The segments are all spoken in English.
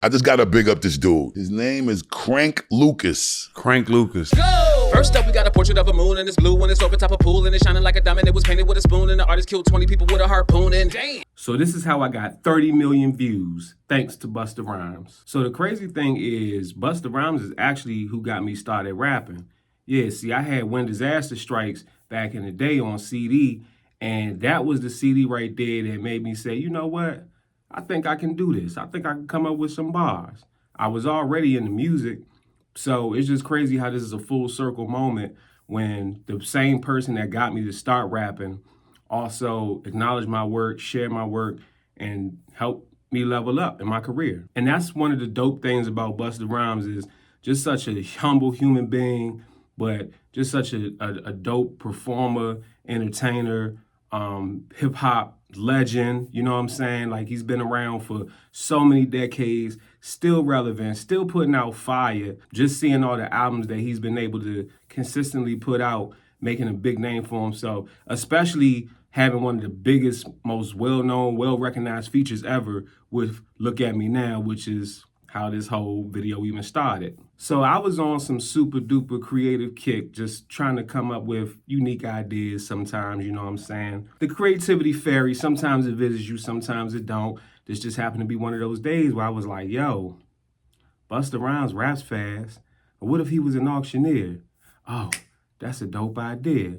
I just gotta big up this dude. His name is Crank Lucas. Crank Lucas. Go! First up, we got a portrait of a moon, and it's blue, and it's over top a pool, and it's shining like a diamond. It was painted with a spoon, and the artist killed 20 people with a harpoon, and damn. So this is how I got 30 million views, thanks to Busta Rhymes. So the crazy thing is, Busta Rhymes is actually who got me started rapping. Yeah, see, I had When Disaster Strikes back in the day on CD, and that was the CD right there that made me say, you know what? I think I can do this. I think I can come up with some bars. I was already in the music, so it's just crazy how this is a full circle moment when the same person that got me to start rapping also acknowledged my work, shared my work, and helped me level up in my career. And that's one of the dope things about Busta Rhymes is just such a humble human being, but just such a dope performer, entertainer, hip-hop legend, you know what I'm saying? Like, he's been around for so many decades, still relevant, still putting out fire. Just seeing all the albums that he's been able to consistently put out, making a big name for himself, especially having one of the biggest, most well-known, well-recognized features ever with Look At Me Now, which is how this whole video even started. So I was on some super duper creative kick, just trying to come up with unique ideas sometimes, you know what I'm saying? The creativity fairy, sometimes it visits you, sometimes it don't. This just happened to be one of those days where I was like, yo, Busta Rhymes raps fast. But what if he was an auctioneer? Oh, that's a dope idea.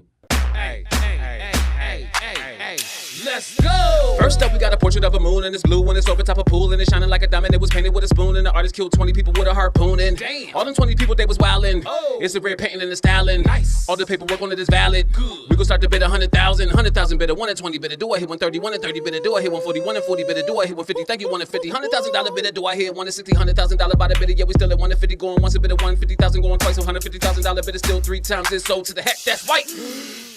Let's go! First up, we got a portrait of a moon, and it's blue, and it's over top a pool, and it's shining like a diamond. It was painted with a spoon, and the artist killed 20 people with a harpoon, and damn, all them 20 people, they was wildin'. Oh. It's a rare painting and the styling. Nice. All the paperwork on it is valid. Good. We gon' start to bid 100,000, 100,000 bidder, 1 and 20 bidder. Do I hit 130, 1 and 30 bidder? Do I hit 140, 1 and 40 bidder? Do I hit 150? Thank you, 1 and 50, $100,000 bidder. Do I hit 1 and 60, $100,000 by the bidder? Yeah, we still at 1 and 50 going once a bidder, 150,000 going twice, $150,000 bidder still 3 times. It's sold to the heck. That's right.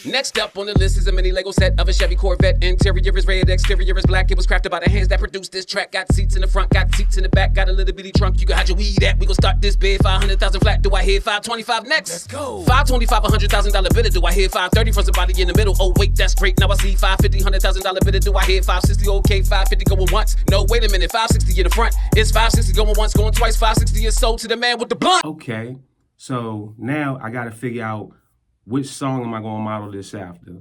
Next up on the list is a mini Lego set of a Chevy Corvette. Interior is red, exterior is black. It was crafted by the hands that produced this track. Got seats in the front, got seats in the back. Got a little bitty trunk, you can hide your weed at. We gon' start this bid, 500,000 flat. Do I hit 525 next? Let's go. 525, $100,000 bidder. Do I hit 530 from somebody in the middle? Oh wait, that's great. Now I see 550, $100,000 bidder. Do I hit 560? Okay, 550 going once. No, wait a minute, 560 in the front. It's 560 going once, going twice. 560 is sold to the man with the blunt. Okay, so now I gotta figure out which song am I gonna model this after.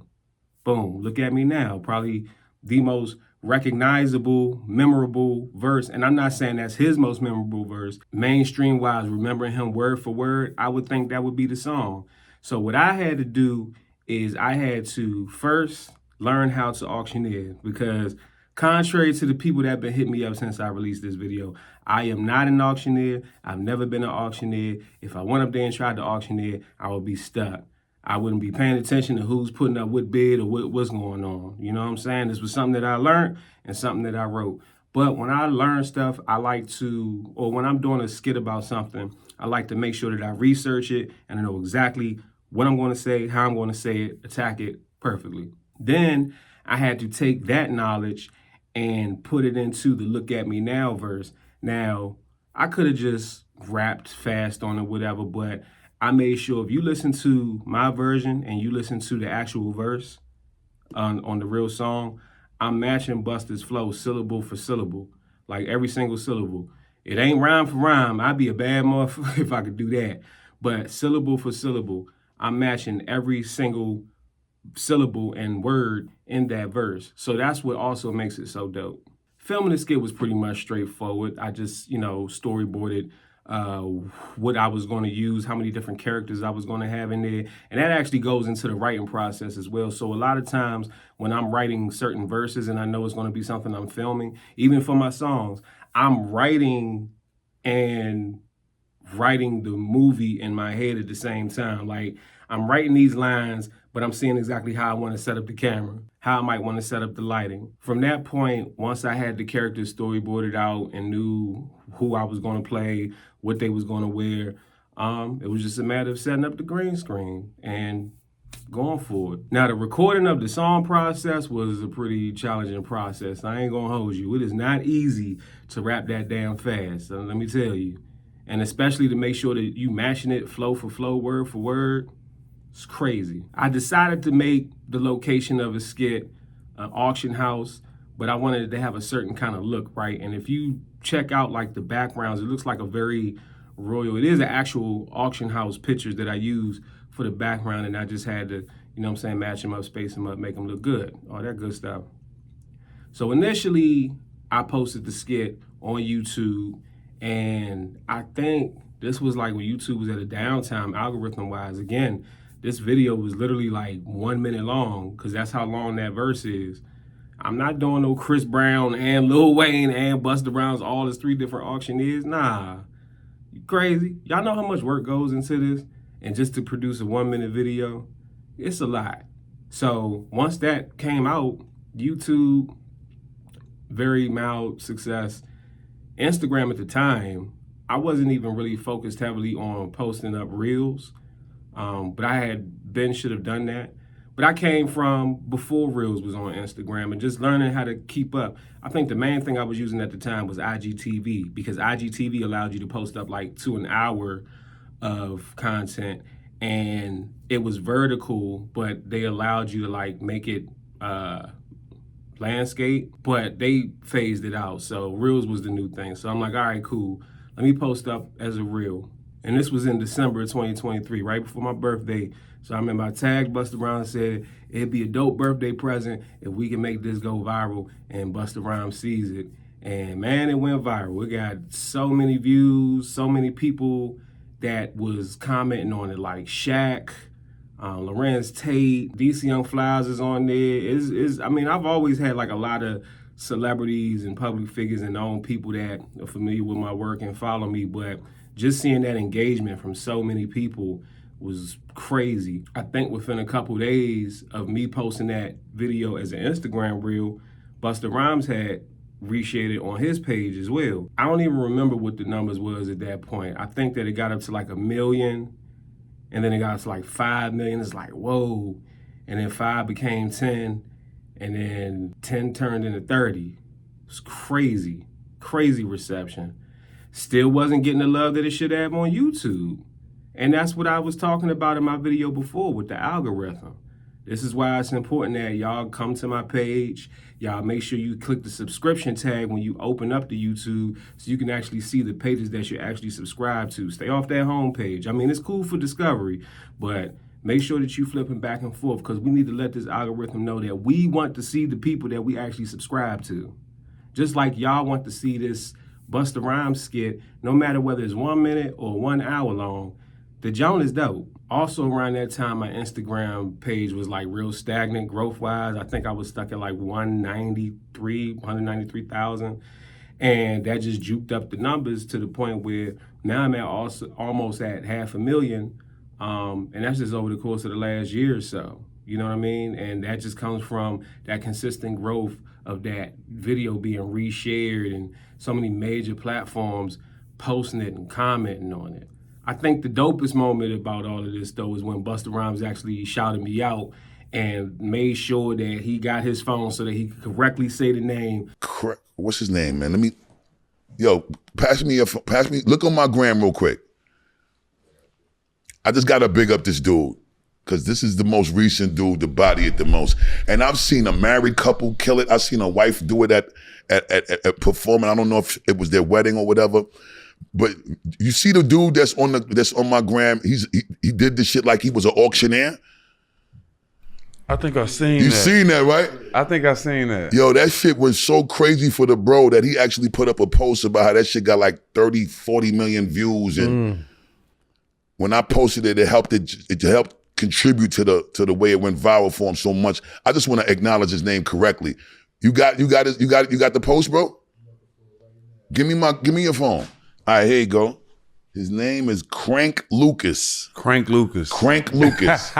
Boom, Look At Me Now, probably the most recognizable, memorable verse. And I'm not saying that's his most memorable verse. Mainstream-wise, remembering him word for word, I would think that would be the song. So what I had to do is I had to first learn how to auctioneer, because contrary to the people that have been hitting me up since I released this video, I am not an auctioneer. I've never been an auctioneer. If I went up there and tried to auctioneer, I would be stuck. I wouldn't be paying attention to who's putting up what bid or what's going on. You know what I'm saying? This was something that I learned and something that I wrote. But when I learn stuff, I like to, or when I'm doing a skit about something, I like to make sure that I research it and I know exactly what I'm going to say, how I'm going to say it, attack it perfectly. Then I had to take that knowledge and put it into the Look At Me Now verse. Now, I could have just rapped fast on it, whatever, but I made sure if you listen to my version and you listen to the actual verse on the real song, I'm matching Busta's flow syllable for syllable, like every single syllable. It ain't rhyme for rhyme. I'd be a bad motherfucker if I could do that. But syllable for syllable, I'm matching every single syllable and word in that verse. So that's what also makes it so dope. Filming the skit was pretty much straightforward. I just, storyboarded what I was going to use, how many different characters I was going to have in there. And that actually goes into the writing process as well. So a lot of times when I'm writing certain verses and I know it's going to be something I'm filming, even for my songs, I'm writing and writing the movie in my head at the same time. Like, I'm writing these lines, but I'm seeing exactly how I want to set up the camera, how I might want to set up the lighting. From that point, once I had the characters storyboarded out and knew who I was going to play, what they was going to wear, it was just a matter of setting up the green screen and going for it. Now, the recording of the song process was a pretty challenging process. I ain't going to hold you. It is not easy to rap that damn fast, so let me tell you. And especially to make sure that you matching it flow for flow, word for word. It's crazy. I decided to make the location of a skit an auction house, but I wanted it to have a certain kind of look, right? And if you check out like the backgrounds, it looks like a very royal. It is an actual auction house pictures that I use for the background, and I just had to, match them up, space them up, make them look good, all that good stuff. So initially, I posted the skit on YouTube, and I think this was like when YouTube was at a downtime algorithm-wise. Again, this video was literally like 1 minute long, because that's how long that verse is. I'm not doing no Chris Brown and Lil Wayne and Busta Rhymes, all as 3 different auctioneers. Nah, you crazy. Y'all know how much work goes into this? And just to produce a 1 minute video, it's a lot. So once that came out, YouTube, very mild success. Instagram at the time, I wasn't even really focused heavily on posting up reels, but I should have done that. But I came from before reels was on Instagram and just learning how to keep up. I think the main thing I was using at the time was IGTV, because IGTV allowed you to post up like to an hour of content, and it was vertical, but they allowed you to like make it landscape, but they phased it out. So reels was the new thing. So I'm like, all right, cool. Let me post up as a reel. And this was in December of 2023, right before my birthday. So I remember I tagged Busta Rhymes and said, it'd be a dope birthday present if we can make this go viral, and Busta Rhymes sees it. And man, it went viral. It got so many views, so many people that was commenting on it, like Shaq, Lorenz Tate, DC Young Flies is on there. I've always had like a lot of celebrities and public figures and known people that are familiar with my work and follow me, but just seeing that engagement from so many people was crazy. I think within a couple days of me posting that video as an Instagram reel, Busta Rhymes had reshared it on his page as well. I don't even remember what the numbers was at that point. I think that it got up to like 1 million, and then it got to like 5 million. It's like, whoa. And then 5 became 10, and then 10 turned into 30. It's crazy, crazy reception. Still wasn't getting the love that it should have on YouTube. And that's what I was talking about in my video before with the algorithm. This is why it's important that y'all come to my page. Y'all make sure you click the subscription tag when you open up the YouTube so you can actually see the pages that you're actually subscribed to. Stay off that home page. It's cool for discovery, but make sure that you flipping back and forth, because we need to let this algorithm know that we want to see the people that we actually subscribe to. Just like y'all want to see this Busta Rhymes skit, no matter whether it's 1 minute or 1 hour long, the joint is dope. Also around that time, my Instagram page was like real stagnant growth-wise. I think I was stuck at like 193,000. And that just juked up the numbers to the point where now I'm at almost at 500,000. And that's just over the course of the last year or so. You know what I mean? And that just comes from that consistent growth of that video being reshared and so many major platforms posting it and commenting on it. I think the dopest moment about all of this, though, is when Busta Rhymes actually shouted me out and made sure that he got his phone so that he could correctly say the name. What's his name, man? Pass me, look on my gram real quick. I just gotta big up this dude, because this is the most recent dude to body it the most. And I've seen a married couple kill it. I've seen a wife do it at performing. I don't know if it was their wedding or whatever. But you see the dude that's on my gram, he did this shit like he was an auctioneer. I think I've seen that. You seen that, right? I think I've seen that. Yo, that shit was so crazy for the bro that he actually put up a post about how that shit got like 30, 40 million views. And when I posted it, it helped contribute to the way it went viral for him so much. I just want to acknowledge his name correctly. You got the post, bro? Give me your phone. All right, here you go. His name is Crank Lucas. Crank Lucas. Crank Lucas.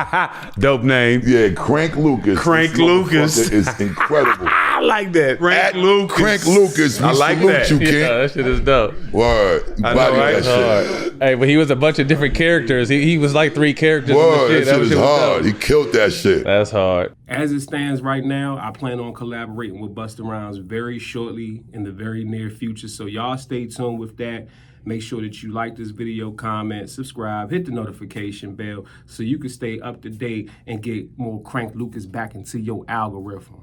Dope name. Yeah, Crank Lucas. Crank Lucas is incredible. I like that. Crank Lucas. Crank Lucas. I like that. You, kid. Yeah, that shit is dope. Word. I know, right? That shit. Hey, but he was a bunch of different characters. He was like 3 characters. Word. In the shit. That shit is hard. Dope. He killed that shit. That's hard. As it stands right now, I plan on collaborating with Busta Rhymes very shortly in the very near future. So y'all stay tuned with that. Make sure that you like this video, comment, subscribe, hit the notification bell so you can stay up to date and get more Crank Lucas back into your algorithm.